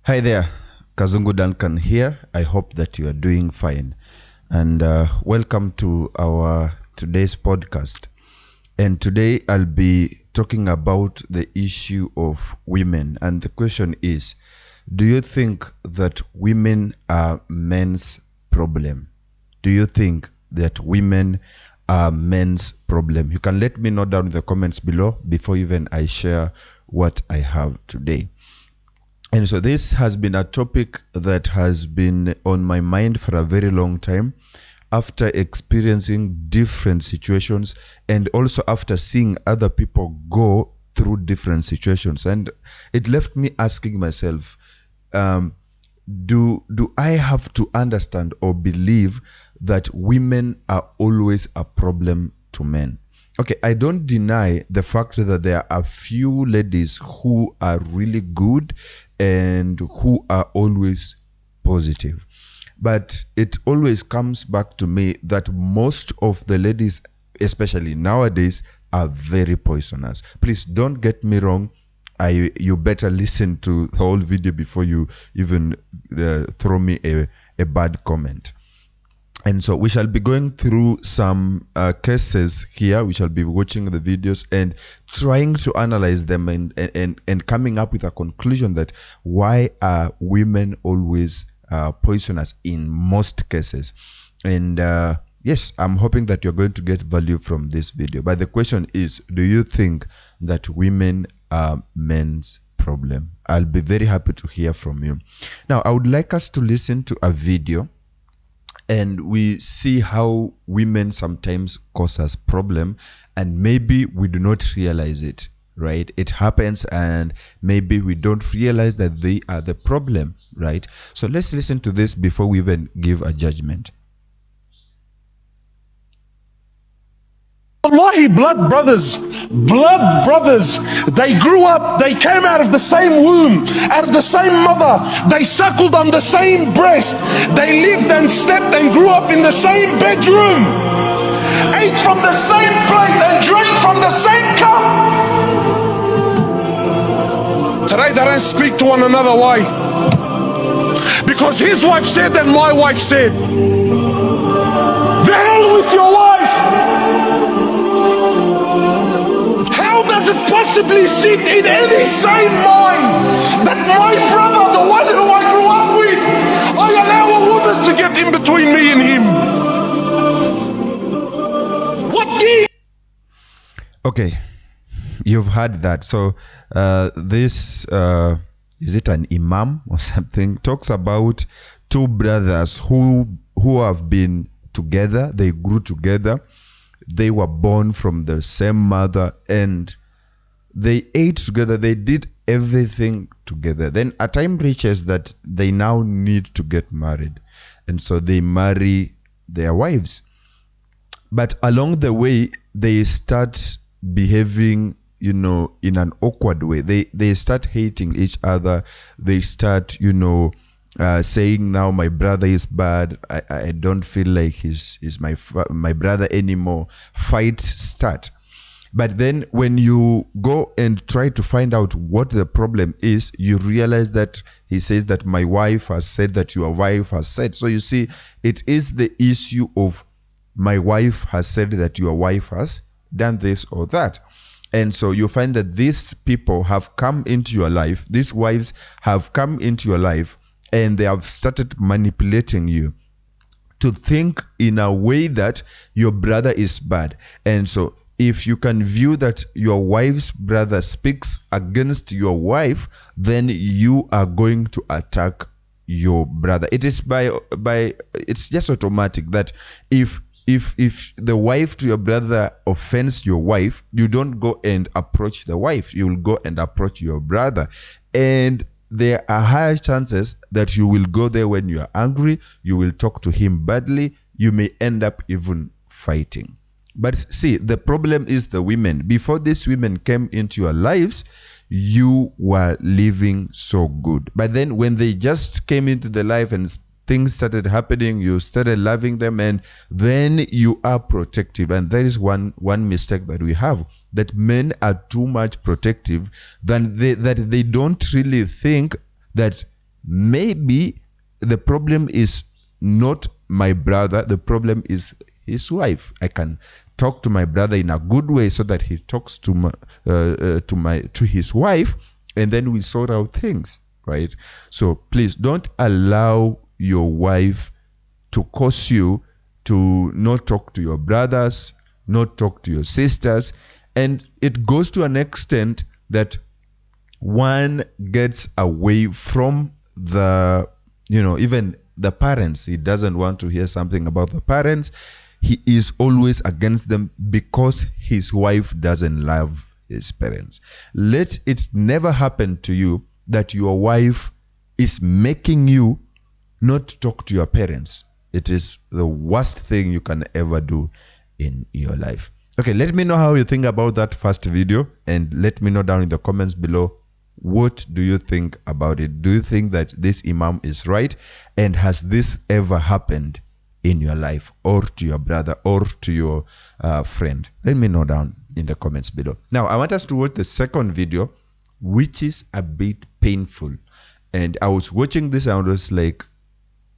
Hi there, Kazungu Duncan here. I hope that you are doing fine. And welcome to our today's podcast. And today I'll be talking about the issue of women. And the question is, do you think that women are men's problem? Do you think that women are men's problem? You can let me know down in the comments below before even I share what I have today. And so this has been a topic that has been on my mind for a very long time after experiencing different situations and also after seeing other people go through different situations. And it left me asking myself, do I have to understand or believe that women are always a problem to men? Okay, I don't deny the fact that there are a few ladies who are really good and who are always positive. But it always comes back to me that most of the ladies, especially nowadays, are very poisonous. Please don't get me wrong. You better listen to the whole video before you even throw me a bad comment. And so we shall be going through some cases here. We shall be watching the videos and trying to analyze them and coming up with a conclusion that why are women always poisonous in most cases. And yes, I'm hoping that you're going to get value from this video. But the question is, do you think that women are men's problem? I'll be very happy to hear from you. Now, I would like us to listen to a video and we see how women sometimes cause us problem and maybe we do not realize it, right? It happens and maybe we don't realize that they are the problem, right? So let's listen to this before we even give a judgment. Wallahi, blood brothers, they grew up, they came out of the same womb, out of the same mother, they suckled on the same breast, they lived and slept and grew up in the same bedroom, ate from the same plate and drank from the same cup. Today they don't speak to one another. Why? Because his wife said and my wife said. The hell with your wife! Does it possibly sit in any sane mind that my brother, the one who I grew up with, I allow a woman to get in between me and him? What did? Okay, you've heard that. So this is it an imam or something, talks about two brothers who have been together. They grew together, they were born from the same mother, and they ate together, they did everything together. Then a time reaches that they now need to get married, and so they marry their wives. But along the way they start behaving, in an awkward way. They start hating each other. They start, saying, now my brother is bad, I don't feel like he's my brother anymore. Fights start. But then when you go and try to find out what the problem is, you realize that he says that my wife has said that your wife has said. So you see, it is the issue of my wife has said that your wife has done this or that. And so you find that these people have come into your life, these wives have come into your life, and they have started manipulating you to think in a way that your brother is bad. And so if you can view that your wife's brother speaks against your wife, then you are going to attack your brother. It is it's just automatic that if the wife to your brother offends your wife, you don't go and approach the wife, you will go and approach your brother. And there are higher chances that you will go there when you are angry, you will talk to him badly, you may end up even fighting. But see, the problem is the women. Before these women came into your lives, you were living so good. But then when they just came into the life and things started happening, you started loving them, and then you are protective. And that is one mistake that we have, that men are too much protective, that they don't really think that maybe the problem is not my brother, the problem is his wife. I can talk to my brother in a good way so that he talks to his wife, and then we sort out things, right? So please don't allow your wife to cause you to not talk to your brothers, not talk to your sisters. And it goes to an extent that one gets away from the, even the parents. He doesn't want to hear something about the parents. He is always against them because his wife doesn't love his parents. Let it never happen to you that your wife is making you not talk to your parents. It is the worst thing you can ever do in your life. Okay, let me know how you think about that first video, and let me know down in the comments below, what do you think about it? Do you think that this imam is right? And has this ever happened in your life, or to your brother, or to your friend? Let me know down in the comments below. Now, I want us to watch the second video, which is a bit painful. And I was watching this and I was like,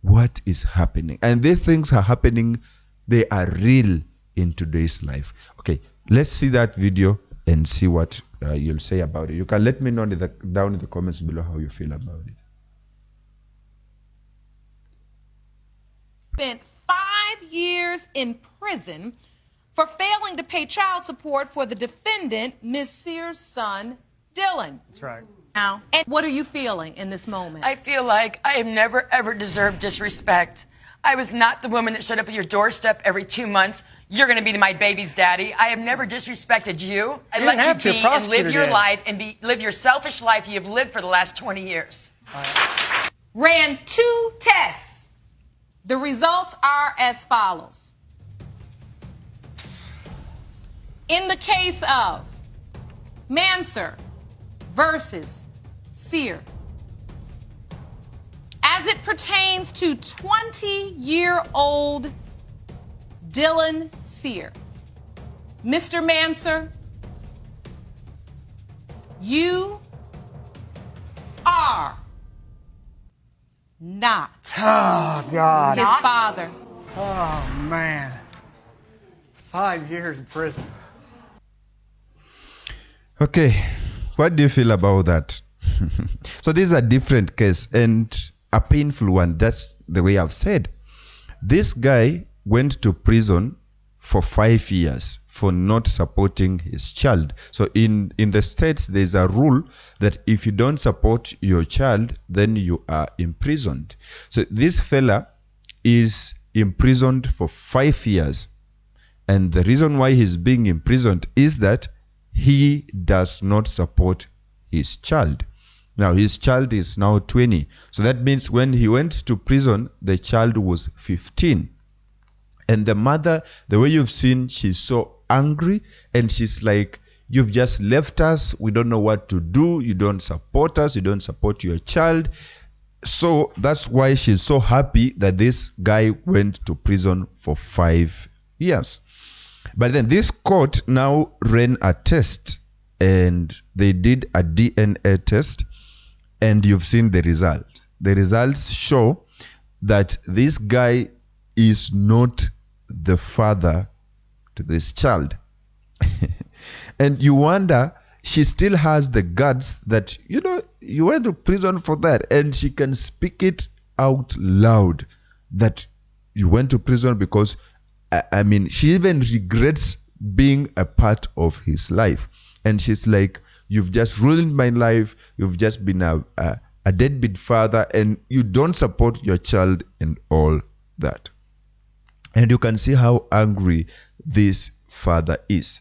what is happening? And these things are happening. They are real in today's life. Okay, let's see that video and see what you'll say about it. You can let me know down in the comments below how you feel about it. Spent 5 years in prison for failing to pay child support for the defendant, Ms. Sears' son, Dylan. That's right. Now, and what are you feeling in this moment? I feel like I have never, ever deserved disrespect. I was not the woman that showed up at your doorstep every 2 months. You're going to be my baby's daddy. I have never disrespected you. I let you be and live your life and live your selfish life you've lived for the last 20 years. Ran 2 tests. The results are as follows. In the case of Mansur versus Sear, as it pertains to 20-year-old Dylan Sear, Mr. Mansur, you are not Oh, God. his father. Oh, man. 5 years in prison. Okay, what do you feel about that? So this is a different case and a painful one. That's the way I've said. This guy went to prison for 5 years for not supporting his child. So in the States, there's a rule that if you don't support your child, then you are imprisoned. So this fella is imprisoned for 5 years. And the reason why he's being imprisoned is that he does not support his child. Now, his child is now 20. So that means when he went to prison, the child was 15. And the mother, the way you've seen, she's so angry. And she's like, you've just left us. We don't know what to do. You don't support us. You don't support your child. So that's why she's so happy that this guy went to prison for 5 years. But then this court now ran a test, and they did a DNA test, and you've seen the result. The results show that this guy is not the father to this child. And you wonder, she still has the guts that, you went to prison for that, and she can speak it out loud that you went to prison because, I mean, she even regrets being a part of his life. And she's like, you've just ruined my life. You've just been a deadbeat father, and you don't support your child and all that. And you can see how angry this father is.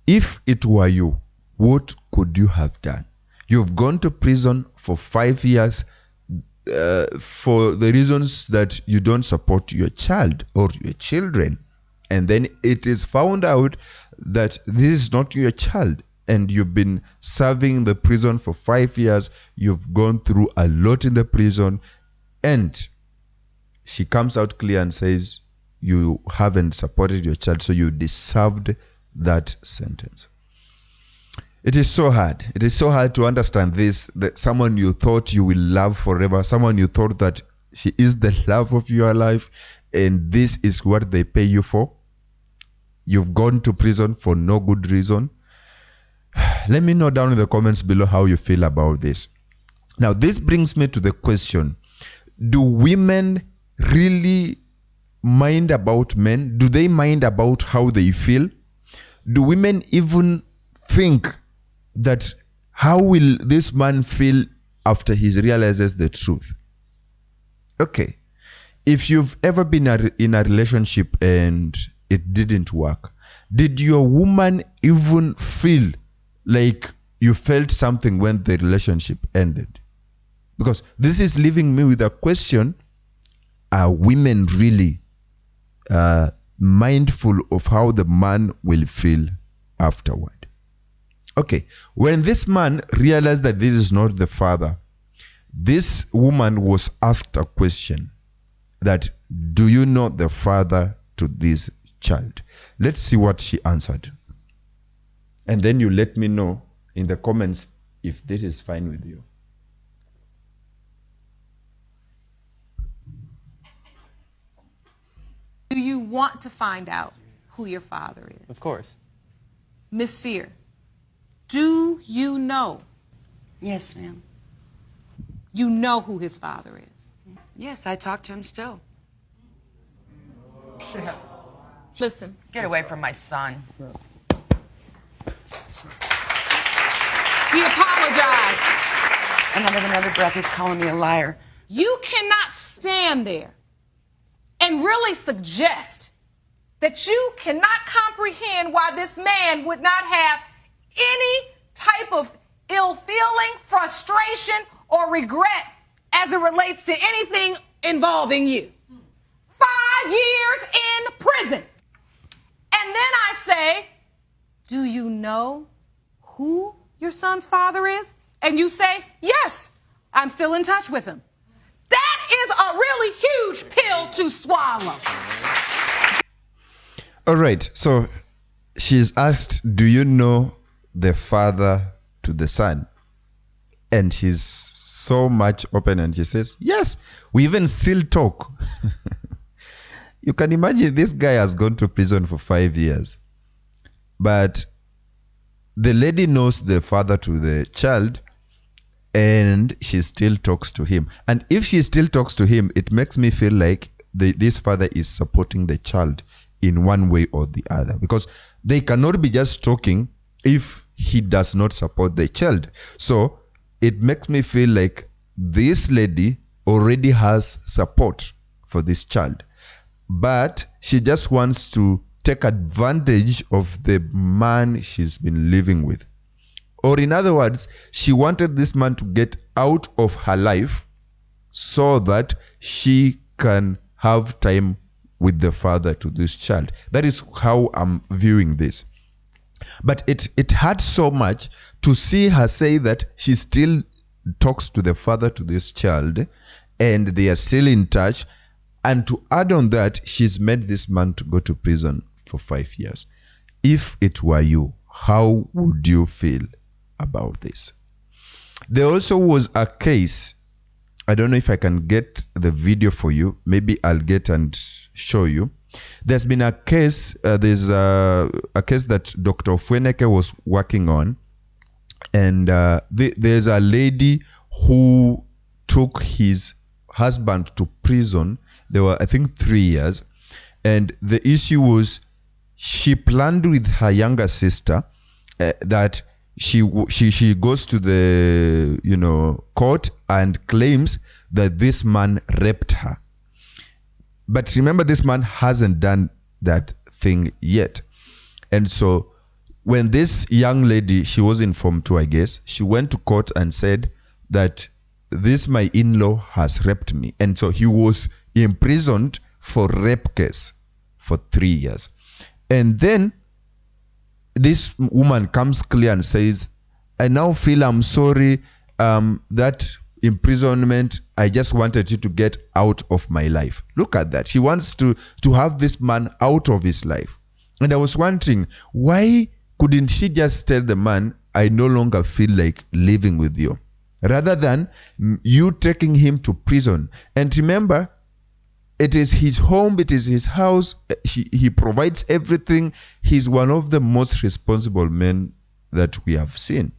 If it were you, what could you have done? You've gone to prison for 5 years for the reasons that you don't support your child or your children. And then it is found out that this is not your child, and you've been serving the prison for 5 years. You've gone through a lot in the prison, and she comes out clear and says you haven't supported your child, so you deserved that sentence. It is so hard. It is so hard to understand this, that someone you thought you will love forever, someone you thought that she is the love of your life, and this is what they pay you for. You've gone to prison for no good reason. Let me know down in the comments below how you feel about this. Now, this brings me to the question, do women really mind about men? Do they mind about how they feel? Do women even think that how will this man feel after he realizes the truth? Okay, if you've ever been in a relationship and it didn't work, did your woman even feel like you felt something when the relationship ended? Because this is leaving me with a question, are women really mindful of how the man will feel afterward? Okay, when this man realized that this is not the father, this woman was asked a question that, do you know the father to this child? Let's see what she answered. And then you let me know in the comments if this is fine with you. Do you want to find out who your father is? Of course. Miss Sear, do you know? Yes, ma'am. You know who his father is? Yes, I talk to him still. Listen, Get away from my son. he apologized. And under another breath, he's calling me a liar. You cannot stand there and really suggest that you cannot comprehend why this man would not have any type of ill feeling, frustration, or regret as it relates to anything involving you. 5 years in prison. And then I say, do you know who your son's father is? And you say, yes, I'm still in touch with him. That is a really huge pill to swallow. All right, so she's asked, do you know the father to the son? And she's so much open and she says, yes, we even still talk. You can imagine this guy has gone to prison for 5 years. But the lady knows the father to the child and she still talks to him. And if she still talks to him, it makes me feel like this father is supporting the child in one way or the other. Because they cannot be just talking if he does not support the child. So it makes me feel like this lady already has support for this child. But she just wants to take advantage of the man she's been living with. Or in other words, she wanted this man to get out of her life so that she can have time with the father to this child. That is how I'm viewing this. But it hurt so much to see her say that she still talks to the father to this child and they are still in touch. And to add on that, she's made this man to go to prison for 5 years. If it were you, how would you feel about this? There also was a case, I don't know if I can get the video for you. Maybe I'll get and show you. There's been a case, there's a case that Dr. Fweneke was working on. And there's a lady who took his husband to prison. There were, I think, 3 years. And the issue was she planned with her younger sister that she goes to the court and claims that this man raped her. But remember, this man hasn't done that thing yet. And so when this young lady, she was in Form 2, I guess, she went to court and said that this my in-law has raped me. And so he was imprisoned for rape case for 3 years. And then this woman comes clear and says, I now feel I'm sorry, that imprisonment, I just wanted you to get out of my life. Look at that. She wants to have this man out of his life. And I was wondering, why couldn't she just tell the man, I no longer feel like living with you, rather than you taking him to prison. And remember, it is his home, it is his house, he provides everything. He's one of the most responsible men that we have seen.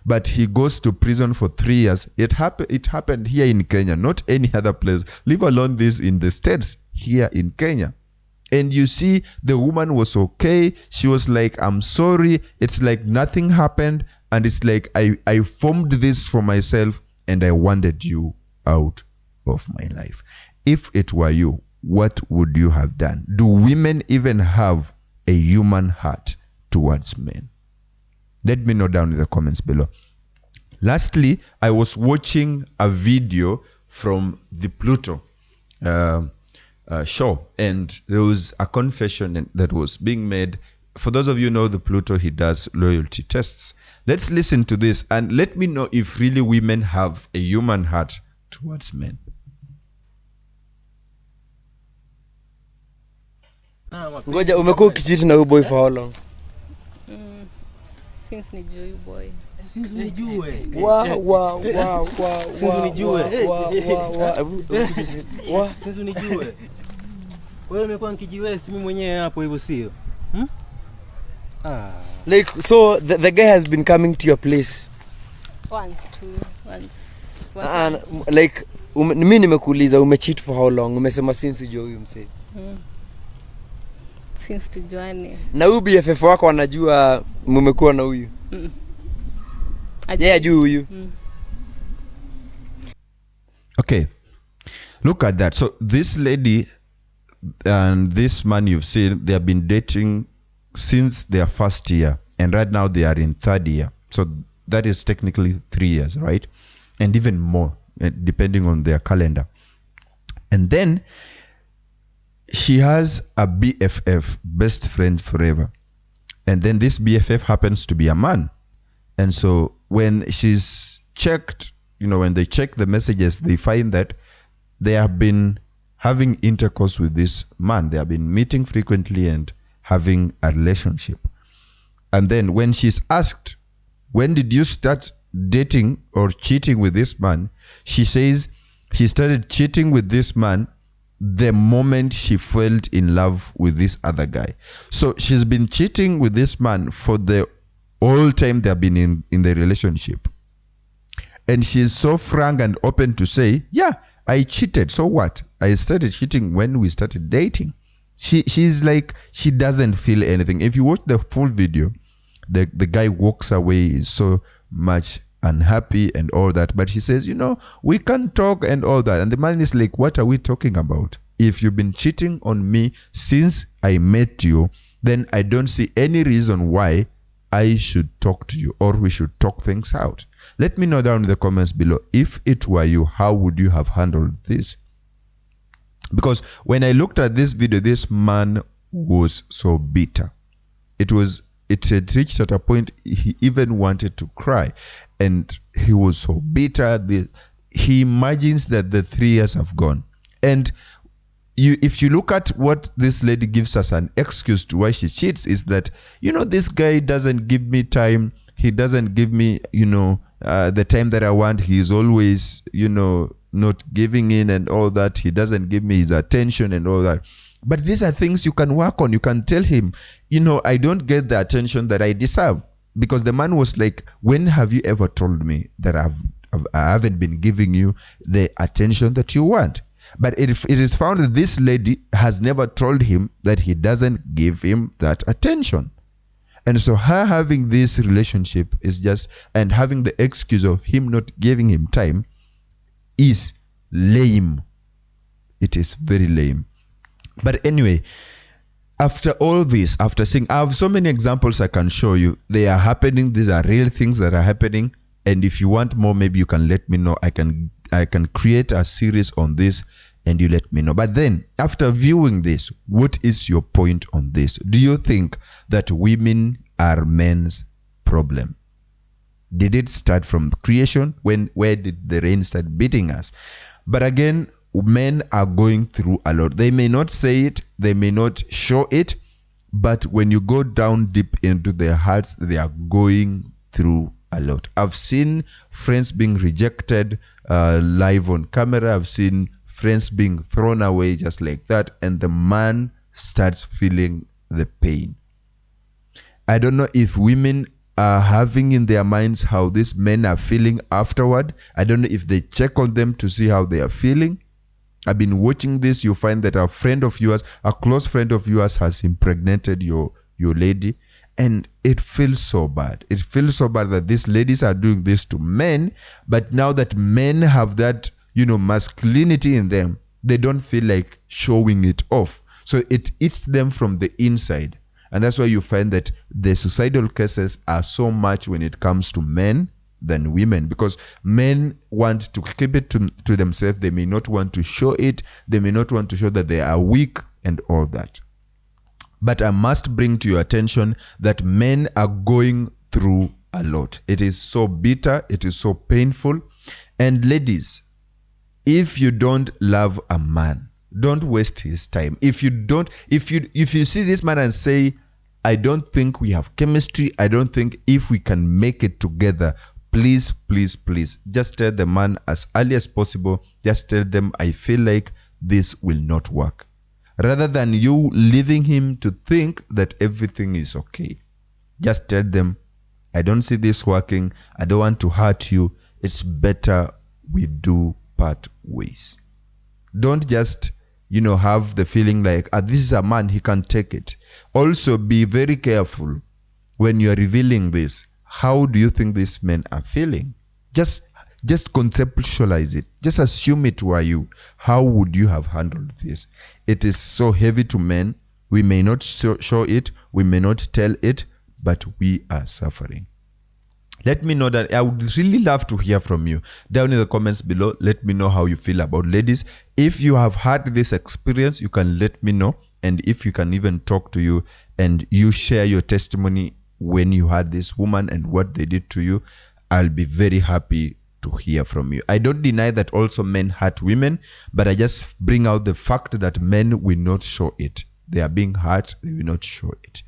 But he goes to prison for 3 years. It happened here in Kenya, not any other place, leave alone this in the States, here in Kenya. And you see, the woman was okay. She was like, I'm sorry. It's like nothing happened. And it's like, I formed this for myself and I wanted you out of my life. If it were you, what would you have done? Do women even have a human heart towards men? Let me know down in the comments below. Lastly, I was watching a video from the Pluto show, and there was a confession that was being made. For those of you who know the Pluto, he does loyalty tests. Let's listen to this and let me know if really women have a human heart towards men. Ngoja, umekuwa ukicheat na huyu boy for how long? Since nijue huyu boy. Since nijue. Since nijue. Wewe umekuwa nikijiwest mimi mwenyewe hapo hivyo sio? Like, so the guy has been coming to your place Once. Like, mimi nimekuuliza umecheat for how long? Umesema since ujue huyu msee. Since tujuane. Na huyu BFF wako anajua mmekuwa na huyu? Ajui huyu. Okay, look at that. So this lady and this man you've seen, they have been dating since their first year, and right now they are in third year. So that is technically 3 years, right? And even more, depending on their calendar. And then she has a BFF, best friend forever. And then this BFF happens to be a man. And so when she's checked, when they check the messages, they find that they have been having intercourse with this man. They have been meeting frequently and having a relationship. And then when she's asked, when did you start dating or cheating with this man? She says she started cheating with this man the moment she fell in love with this other guy. So she's been cheating with this man for the whole time they have been in the relationship. And she's so frank and open to say, yeah, I cheated. So what? I started cheating when we started dating. She's like, she doesn't feel anything. If you watch the full video, the guy walks away, is so much unhappy and all that. But she says, we can talk and all that. And the man is like, what are we talking about? If you've been cheating on me since I met you, then I don't see any reason why I should talk to you or we should talk things out. Let me know down in the comments below, if it were you, how would you have handled this? Because when I looked at this video, this man was so bitter. It had reached at a point he even wanted to cry, and he was so bitter. He imagines that the 3 years have gone, and if you look at what this lady gives us an excuse to why she cheats, is that this guy doesn't give me time. He doesn't give me the time that I want. He's always not giving in and all that. He doesn't give me his attention and all that. But these are things you can work on. You can tell him, I don't get the attention that I deserve. Because the man was like, when have you ever told me that I haven't been giving you the attention that you want? But it is found that this lady has never told him that he doesn't give him that attention. And so her having this relationship is just, and having the excuse of him not giving him time, is lame. It is very lame. But anyway, after all this, after seeing, I have so many examples I can show you. They are happening. These are real things that are happening. And if you want more, maybe you can let me know. I can create a series on this and you let me know. But then after viewing this, what is your point on this? Do you think that women are men's problem? Did it start from creation? Where did the rain start beating us? But again, men are going through a lot. They may not say it, they may not show it, but when you go down deep into their hearts, they are going through a lot. I've seen friends being rejected live on camera. I've seen friends being thrown away just like that, and the man starts feeling the pain. I don't know if women are having in their minds how these men are feeling afterward. I don't know if they check on them to see how they are feeling. I've been watching this. You find that a friend of yours, a close friend of yours, has impregnated your lady, and it feels so bad. It feels so bad that these ladies are doing this to men, but now that men have that, masculinity in them, they don't feel like showing it off. So it eats them from the inside. And that's why you find that the suicidal cases are so much when it comes to men than women, because men want to keep it to themselves. They may not want to show it. They may not want to show that they are weak and all that. But I must bring to your attention that men are going through a lot. It is so bitter. It is so painful. And ladies, if you don't love a man, don't waste his time. If you see this man and say, I don't think we have chemistry, I don't think if we can make it together, please, please, please, just tell the man as early as possible. Just tell them, I feel like this will not work. Rather than you leaving him to think that everything is okay. Just tell them, I don't see this working. I don't want to hurt you. It's better we do part ways. Don't just, have the feeling like, this is a man, he can take it. Also, be very careful when you are revealing this. How do you think these men are feeling? Just conceptualize it. Just assume it were you. How would you have handled this? It is so heavy to men. We may not show it. We may not tell it, but we are suffering. Let me know that. I would really love to hear from you down in the comments below. Let me know how you feel about ladies. If you have had this experience, you can let me know. And if you can even talk to you and you share your testimony when you had this woman and what they did to you, I'll be very happy to hear from you. I don't deny that also men hurt women, but I just bring out the fact that men will not show it. They are being hurt, they will not show it.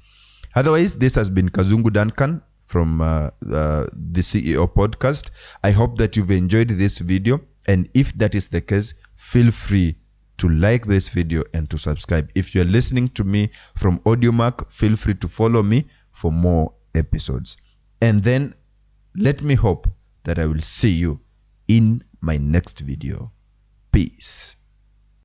Otherwise, this has been Kazungu Duncan from the CEO podcast. I hope that you've enjoyed this video, and if that is the case, feel free to like this video and to subscribe. If you're listening to me from AudioMac, feel free to follow me for more episodes. And then let me hope that I will see you in my next video. Peace.